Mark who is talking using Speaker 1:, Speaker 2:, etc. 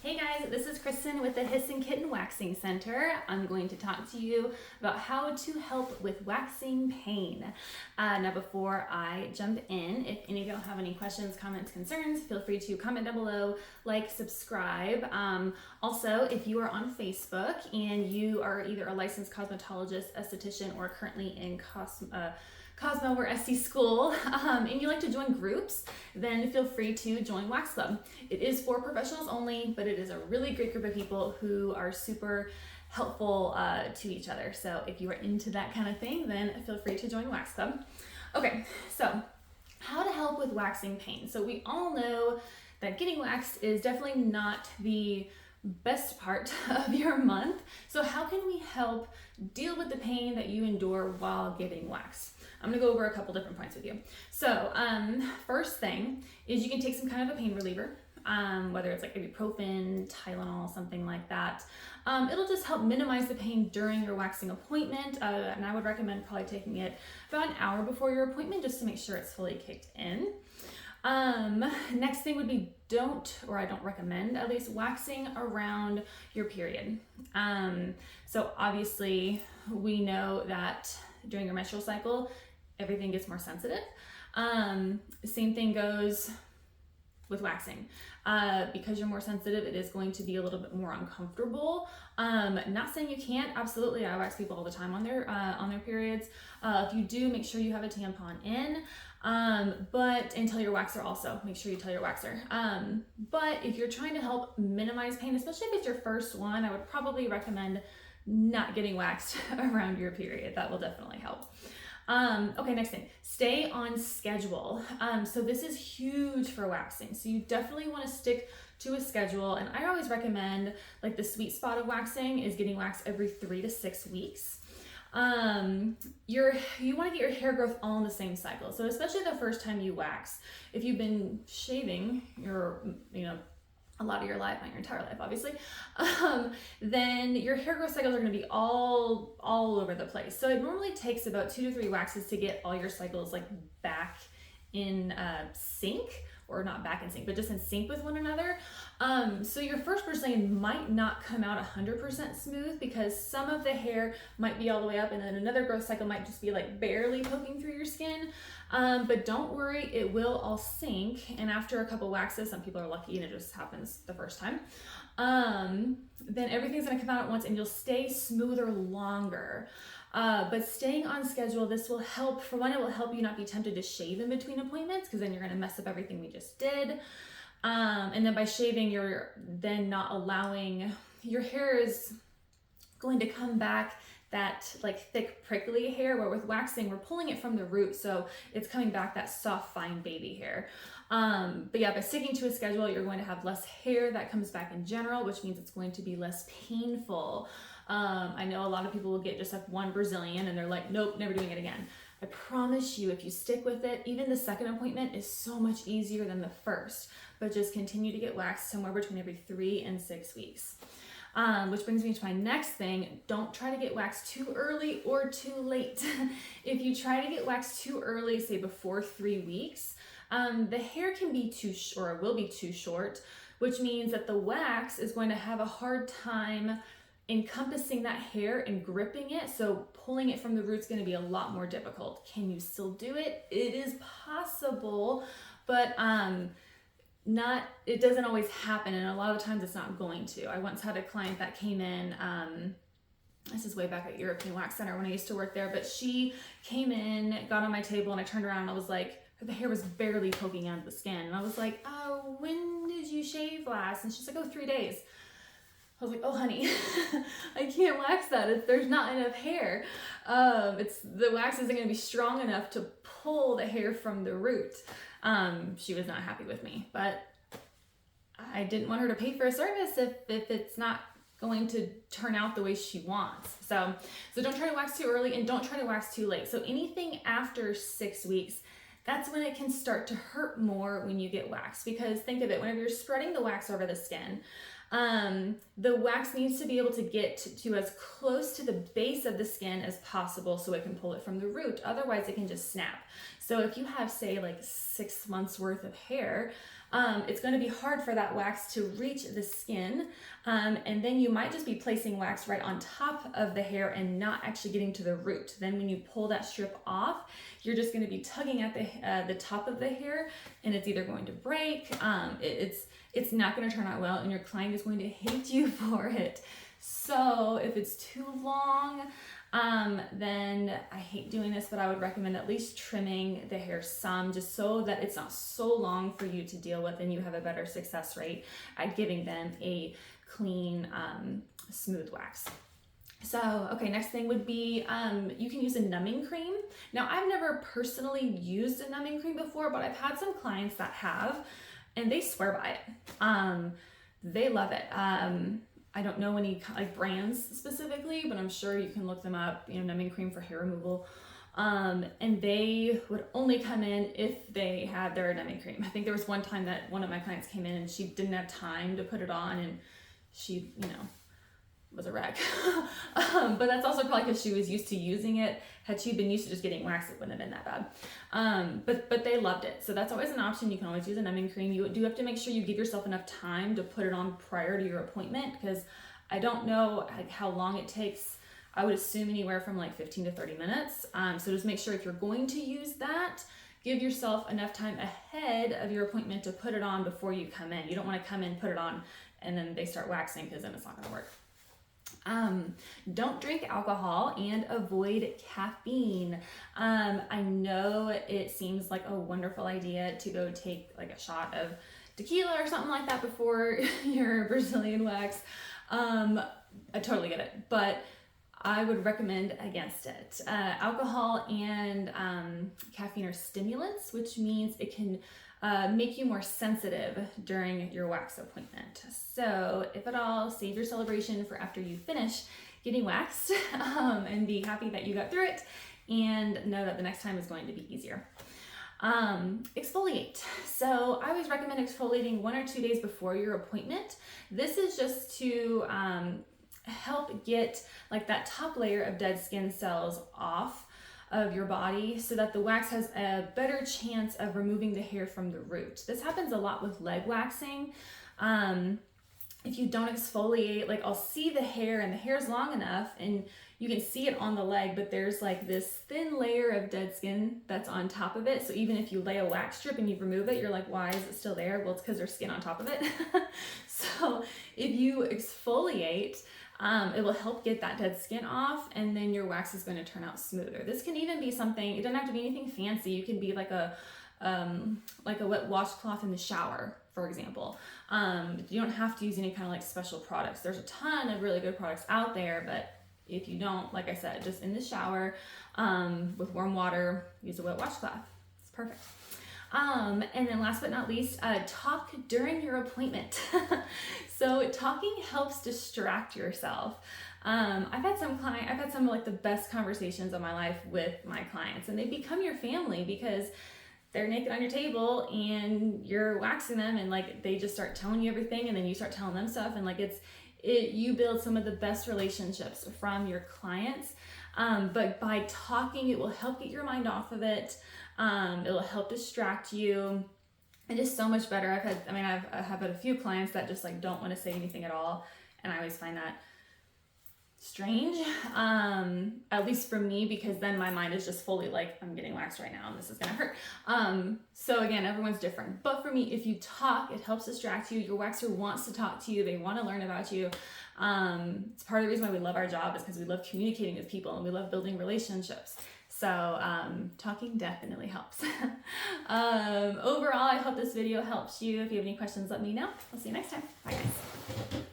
Speaker 1: Hey guys, this is Kristen with the Hiss'n Kitten Waxing Center. I'm going to talk to you about how to help with waxing pain. Now before I jump in, if any of y'all have any questions, comments, concerns, feel free to comment down below, like, subscribe. Also, if you are on Facebook and you are either a licensed cosmetologist, esthetician, or currently in Cosmo or SC school, and you like to join groups, then feel free to join Wax Club. It is for professionals only, but it is a really great group of people who are super helpful to each other. So if you are into that kind of thing, then feel free to join Wax Club. Okay, so how to help with waxing pain. So we all know that getting waxed is definitely not the best part of your month. So how can we help deal with the pain that you endure while getting waxed? I'm gonna go over a couple different points with you. So first thing is you can take some kind of a pain reliever, whether it's like Ibuprofen, Tylenol, something like that. It'll just help minimize the pain during your waxing appointment, and I would recommend probably taking it about an hour before your appointment just to make sure it's fully kicked in. Next thing would be I don't recommend at least waxing around your period. So obviously we know that during your menstrual cycle, everything gets more sensitive. Same thing goes with waxing. Because you're more sensitive, it is going to be a little bit more uncomfortable. Not saying you can't, absolutely. I wax people all the time on their periods. If you do, make sure you have a tampon in. And tell your waxer also, make sure you tell your waxer. But if you're trying to help minimize pain, especially if it's your first one, I would probably recommend not getting waxed around your period. That will definitely help. Okay, next thing, stay on schedule. So this is huge for waxing. So you definitely want to stick to a schedule. And I always recommend, like, the sweet spot of waxing is getting waxed every 3 to 6 weeks. You want to get your hair growth all in the same cycle. So especially the first time you wax, if you've been shaving a lot of your life, not your entire life, obviously, then your hair growth cycles are going to be all over the place. So it normally takes about 2 to 3 waxes to get all your cycles like back in sync, or not back in sync, but just in sync with one another. So your first brushing might not come out 100% smooth because some of the hair might be all the way up and then another growth cycle might just be like barely poking through your skin. But don't worry, it will all sync. And after a couple waxes, some people are lucky and it just happens the first time. Then everything's gonna come out at once and you'll stay smoother longer. But staying on schedule, this will help. For one, it will help you not be tempted to shave in between appointments because then you're gonna mess up everything we just did. And then by shaving, you're then not allowing, your hair is going to come back that like thick prickly hair, where with waxing, we're pulling it from the root. So it's coming back that soft, fine baby hair. But yeah, by sticking to a schedule, you're going to have less hair that comes back in general, which means it's going to be less painful. I know a lot of people will get just like one Brazilian and they're like, nope, never doing it again. I promise you, if you stick with it, even the second appointment is so much easier than the first, but just continue to get waxed somewhere between every 3 and 6 weeks. Which brings me to my next thing. Don't try to get waxed too early or too late. If you try to get waxed too early, say before 3 weeks, the hair can be will be too short, which means that the wax is going to have a hard time encompassing that hair and gripping it. So pulling it from the root is going to be a lot more difficult. Can you still do it? It is possible, but it doesn't always happen, and a lot of times it's not going to. I once had a client that came in, this is way back at European Wax Center when I used to work there, but she came in, got on my table, and I turned around and I was like, the hair was barely poking out of the skin. And I was like, oh, when did you shave last? And she's like, oh, 3 days. I was like, oh, honey, I can't wax that if there's not enough hair. The wax isn't gonna be strong enough to pull the hair from the root. She was not happy with me, but I didn't want her to pay for a service if it's not going to turn out the way she wants. So don't try to wax too early and don't try to wax too late. So anything after 6 weeks, that's when it can start to hurt more when you get waxed. Because think of it, whenever you're spreading the wax over the skin, the wax needs to be able to get to as close to the base of the skin as possible so it can pull it from the root. Otherwise it can just snap. So if you have, say, like 6 months worth of hair, it's going to be hard for that wax to reach the skin. And then you might just be placing wax right on top of the hair and not actually getting to the root. Then when you pull that strip off, you're just going to be tugging at the top of the hair, and it's either going to break, it's not going to turn out well, and your client is going to hate you for it. So if it's too long, then I hate doing this, but I would recommend at least trimming the hair some, just so that it's not so long for you to deal with and you have a better success rate at giving them a clean, smooth wax. So, okay, next thing would be, you can use a numbing cream. Now, I've never personally used a numbing cream before, but I've had some clients that have, and they swear by it. They love it. I don't know any like brands specifically, but I'm sure you can look them up, you know, numbing cream for hair removal. And they would only come in if they had their numbing cream. I think there was one time that one of my clients came in and she didn't have time to put it on, and she, you know, was a wreck. But that's also probably because she was used to using it. Had she been used to just getting wax, it wouldn't have been that bad. But they loved it. So that's always an option. You can always use a numbing cream. You do have to make sure you give yourself enough time to put it on prior to your appointment, because I don't know like how long it takes. I would assume anywhere from like 15 to 30 minutes. So just make sure if you're going to use that, give yourself enough time ahead of your appointment to put it on before you come in. You don't want to come in, put it on, and then they start waxing, because then it's not going to work. Don't drink alcohol and avoid caffeine. I know it seems like a wonderful idea to go take like a shot of tequila or something like that before your Brazilian wax. I totally get it, but I would recommend against it. Alcohol and caffeine are stimulants, which means it can make you more sensitive during your wax appointment. So if at all, save your celebration for after you finish getting waxed, and be happy that you got through it, and know that the next time is going to be easier. Exfoliate. So I always recommend exfoliating 1 or 2 days before your appointment. This is just to help get like that top layer of dead skin cells off of your body, so that the wax has a better chance of removing the hair from the root. This happens a lot with leg waxing. If you don't exfoliate, like I'll see the hair and the hair's long enough and you can see it on the leg, but there's like this thin layer of dead skin that's on top of it. So even if you lay a wax strip and you remove it, you're like, why is it still there? Well, it's because there's skin on top of it. So if you exfoliate, it will help get that dead skin off, and then your wax is going to turn out smoother. This can even be something, it doesn't have to be anything fancy. You can be like a wet washcloth in the shower, for example. You don't have to use any kind of like special products. There's a ton of really good products out there, but if you don't, like I said, just in the shower with warm water, use a wet washcloth. It's perfect. And then last but not least, talk during your appointment. So talking helps distract yourself. I've had some of like the best conversations of my life with my clients, and they become your family because they're naked on your table and you're waxing them, and like they just start telling you everything, and then you start telling them stuff, and like you build some of the best relationships from your clients. But by talking, it will help get your mind off of it. It'll help distract you. And just so much better. I've had a few clients that just like don't want to say anything at all, and I always find that strange, at least for me, because then my mind is just fully like, I'm getting waxed right now and this is gonna hurt. So again, everyone's different, but for me, if you talk, it helps distract you. Your waxer wants to talk to you, they want to learn about you. It's part of the reason why we love our job, is because we love communicating with people and we love building relationships. So talking definitely helps. Overall, I hope this video helps you. If you have any questions, let me know. I'll see you next time. Bye guys.